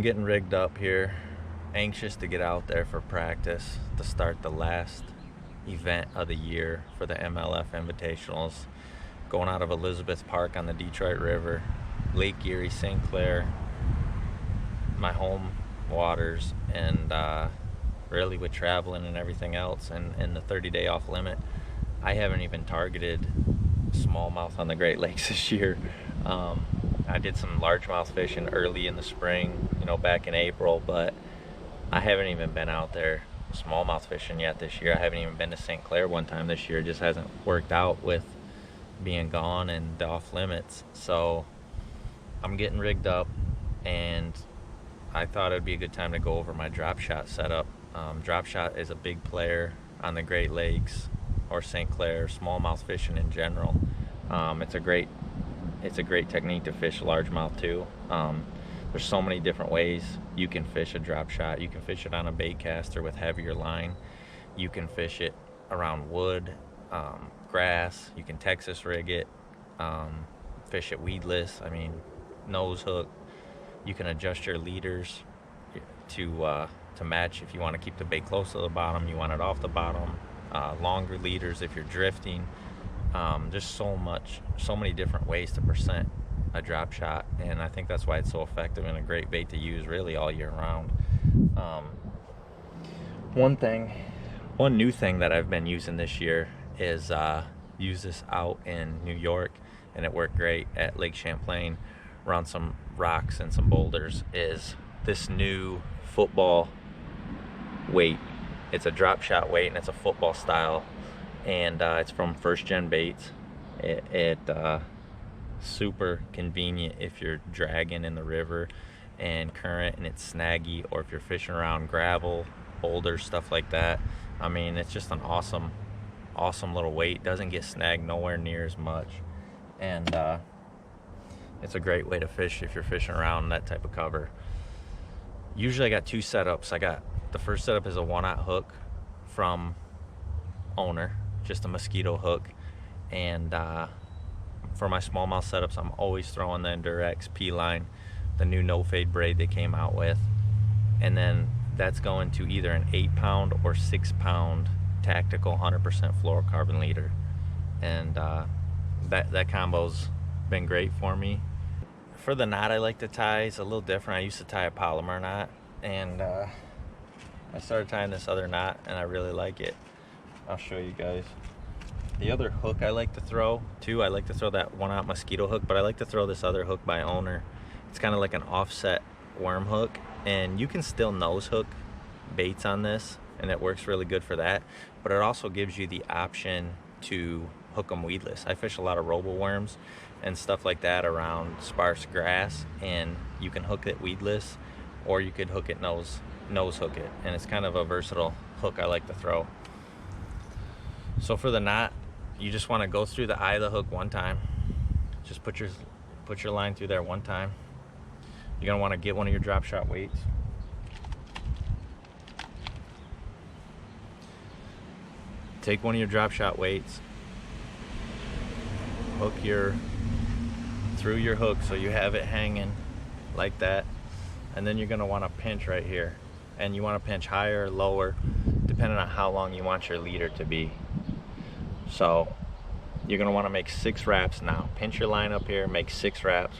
Getting rigged up here, anxious to get out there for practice to start the last event of the year for the MLF Invitationals. Going out of Elizabeth Park on the Detroit River, Lake Erie, St. Clair, my home waters, and really with traveling and everything else and the 30-day off limit, I haven't even targeted smallmouth on the Great Lakes this year. I did some largemouth fishing early in the spring, back in April, but I haven't even been out there smallmouth fishing yet this year. I haven't even been to St. Clair one time this year. It just hasn't worked out with being gone and the off limits. So I'm getting rigged up, and I thought it'd be a good time to go over my Dropshot setup. Dropshot is a big player on the Great Lakes or St. Clair, smallmouth fishing in general. It's a great technique to fish largemouth too. There's so many different ways you can fish a drop shot. You can fish it on a bait caster with heavier line. You can fish it around wood, grass. You can Texas rig it, fish it weedless. Nose hook. You can adjust your leaders to match if you want to keep the bait close to the bottom, you want it off the bottom. Longer leaders if you're drifting. Just so many different ways to present a drop shot, and I think that's why it's so effective and a great bait to use really all year round. One new thing that I've been using this year is use this out in New York, and it worked great at Lake Champlain around some rocks and some boulders, is this new football weight. It's a drop shot weight, and it's a football style, and it's from First Gen Baits. Super convenient if you're dragging in the river and current and it's snaggy, or if you're fishing around gravel, boulders, stuff like that. It's just an awesome little weight. Doesn't get snagged nowhere near as much, and it's a great way to fish if you're fishing around that type of cover. Usually I got two setups. The first setup is a 1/0 hook from Owner, just a Mosquito hook, and for my smallmouth setups, I'm always throwing the ENDURX PLINE, the new no fade braid they came out with, and then that's going to either an 8-pound or 6-pound tactical 100% fluorocarbon leader, and that combo's been great for me. For the knot I like to tie, it's a little different. I used to tie a polymer knot, and I started tying this other knot, and I really like it. I'll show you guys. The other hook I like to throw too, I like to throw that 1/0 Mosquito hook, but I like to throw this other hook by Owner. It's kind of like an offset worm hook, and you can still nose hook baits on this, and it works really good for that, but it also gives you the option to hook them weedless. I fish a lot of robo worms and stuff like that around sparse grass, and you can hook it weedless, or you could hook it nose hook it, and it's kind of a versatile hook I like to throw. So for the knot, you just want to go through the eye of the hook one time. Just put your line through there one time. You're gonna want to get one of your drop shot weights. Take one of your drop shot weights, hook through your hook so you have it hanging like that, and then you're gonna want to pinch right here, and you want to pinch higher or lower depending on how long you want your leader to be. So you're gonna want to make 6 wraps now. Pinch your line up here, make 6 wraps.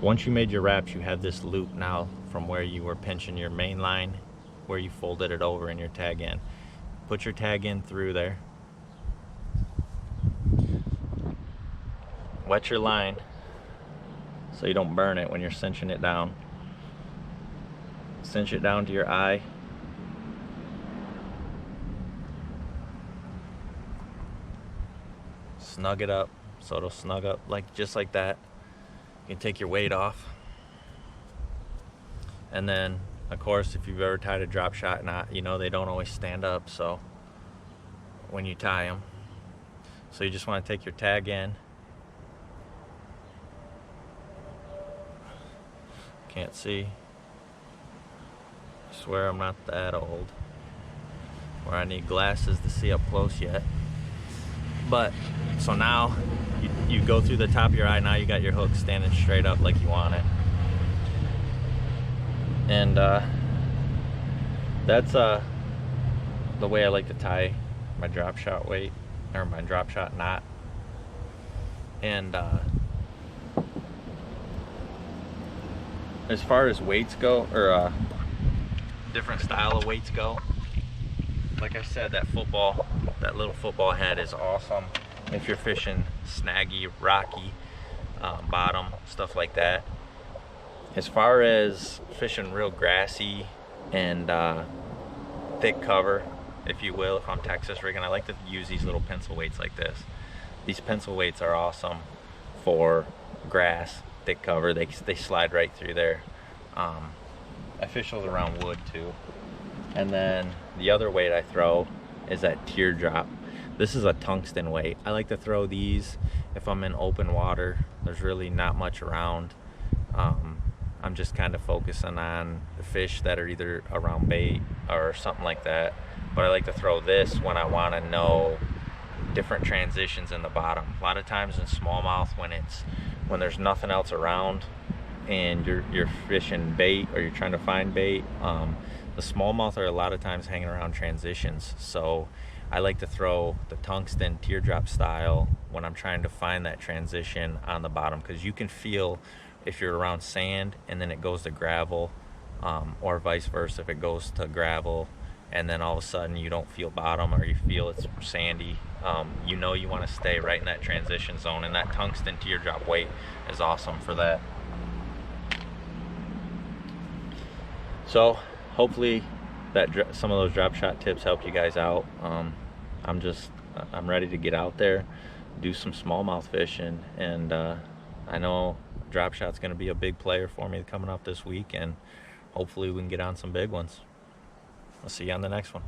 Once you made your wraps, you have this loop now from where you were pinching your main line, where you folded it over in your tag end. Put your tag end through there. Wet your line so you don't burn it when you're cinching it down. Cinch it down to your eye. Snug it up so it'll snug up just like that. You can take your weight off, and then of course if you've ever tied a drop shot knot, they don't always stand up, so when you tie them, so you just want to take your tag in. Can't see. I swear I'm not that old where I need glasses to see up close yet. But so now you you go through the top of your eye. Now you got your hook standing straight up like you want it. And that's the way I like to tie my drop shot weight, or my drop shot knot. And as far as weights go, or different style of weights go, like I said, that little football head is awesome if you're fishing snaggy, rocky bottom, stuff like that. As far as fishing real grassy and thick cover, if you will, if I'm Texas rigging, I like to use these little pencil weights like this. These pencil weights are awesome for grass, thick cover. They slide right through there. I fish those around wood too. And then the other weight I throw is that teardrop. This is a tungsten weight. I like to throw these if I'm in open water. There's really not much around. I'm just kind of focusing on the fish that are either around bait or something like that. But I like to throw this when I want to know different transitions in the bottom. A lot of times in smallmouth, when there's nothing else around and you're fishing bait or you're trying to find bait, the smallmouth are a lot of times hanging around transitions. So I like to throw the tungsten teardrop style when I'm trying to find that transition on the bottom, because you can feel if you're around sand and then it goes to gravel, or vice versa, if it goes to gravel and then all of a sudden you don't feel bottom or you feel it's sandy, you know you want to stay right in that transition zone, and that tungsten teardrop weight is awesome for that. So hopefully some of those drop shot tips helped you guys out. I'm ready to get out there, do some smallmouth fishing, and I know drop shot's going to be a big player for me coming up this week, and hopefully we can get on some big ones. I'll see you on the next one.